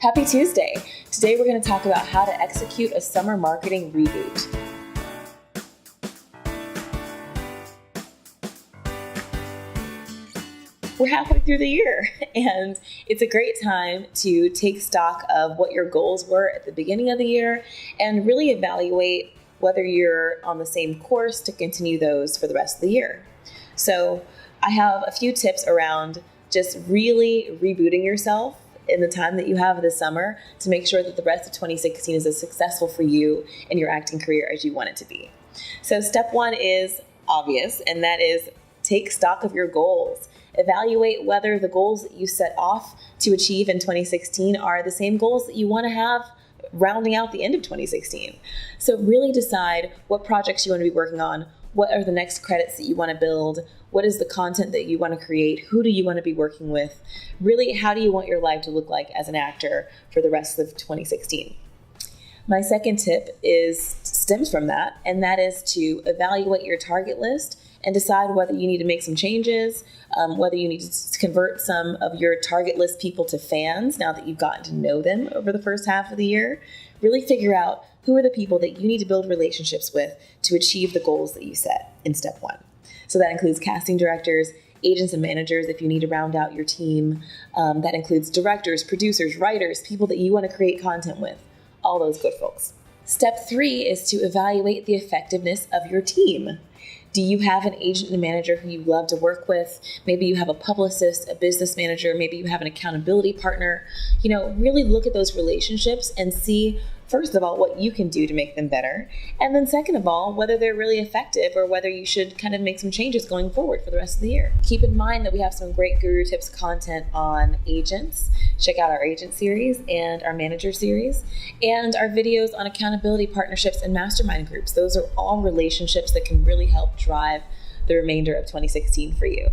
Happy Tuesday! Today we're going to talk about how to execute a summer marketing reboot. We're halfway through the year, and it's a great time to take stock of what your goals were at the beginning of the year and really evaluate whether you're on the same course to continue those for the rest of the year. So I have a few tips around just really rebooting yourself in the time that you have this summer to make sure that the rest of 2016 is as successful for you in your acting career as you want it to be. So step one is obvious, and that is take stock of your goals. Evaluate whether the goals that you set off to achieve in 2016 are the same goals that you want to have rounding out the end of 2016. So really decide what projects you want to be working on, what are the next credits that you want to build, what is the content that you want to create, who do you want to be working with, really how do you want your life to look like as an actor for the rest of 2016. My second tip stems from that, and that is to evaluate your target list and decide whether you need to make some changes, whether you need to convert some of your target list people to fans now that you've gotten to know them over the first half of the year. Really figure out who are the people that you need to build relationships with to achieve the goals that you set in step one. So that includes casting directors, agents and managers if you need to round out your team. That includes directors, producers, writers, people that you want to create content with, all those good folks. Step three is to evaluate the effectiveness of your team. Do you have an agent and manager who you love to work with? Maybe you have a publicist, a business manager, maybe you have an accountability partner. Really look at those relationships and see, first of all, what you can do to make them better. And then second of all, whether they're really effective or whether you should kind of make some changes going forward for the rest of the year. Keep in mind that we have some great Guru Tips content on agents. Check out our agent series and our manager series and our videos on accountability partnerships and mastermind groups. Those are all relationships that can really help drive the remainder of 2016 for you.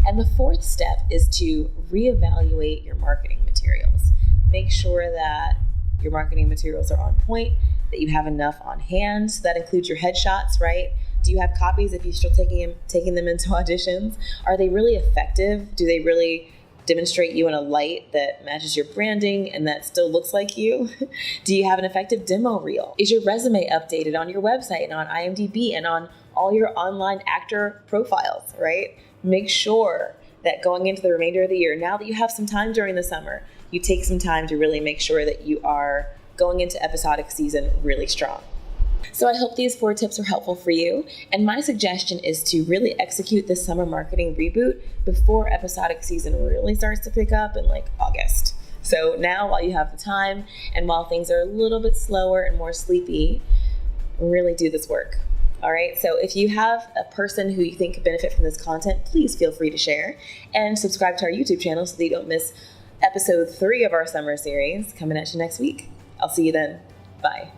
And the fourth step is to reevaluate your marketing materials. Make sure that your marketing materials are on point, that you have enough on hand. So that includes your headshots, right? Do you have copies if you're still taking them into auditions? Are they really effective? Do they really demonstrate you in a light that matches your branding and that still looks like you? Do you have an effective demo reel? Is your resume updated on your website and on IMDb and on all your online actor profiles, right? Make sure that going into the remainder of the year, now that you have some time during the summer, you take some time to really make sure that you are going into episodic season really strong. So I hope these 4 tips are helpful for you. And my suggestion is to really execute this summer marketing reboot before episodic season really starts to pick up in August. So now, while you have the time and while things are a little bit slower and more sleepy, really do this work. All right, so if you have a person who you think could benefit from this content, please feel free to share and subscribe to our YouTube channel so that you don't miss episode 3 of our summer series coming at you next week. I'll see you then. Bye.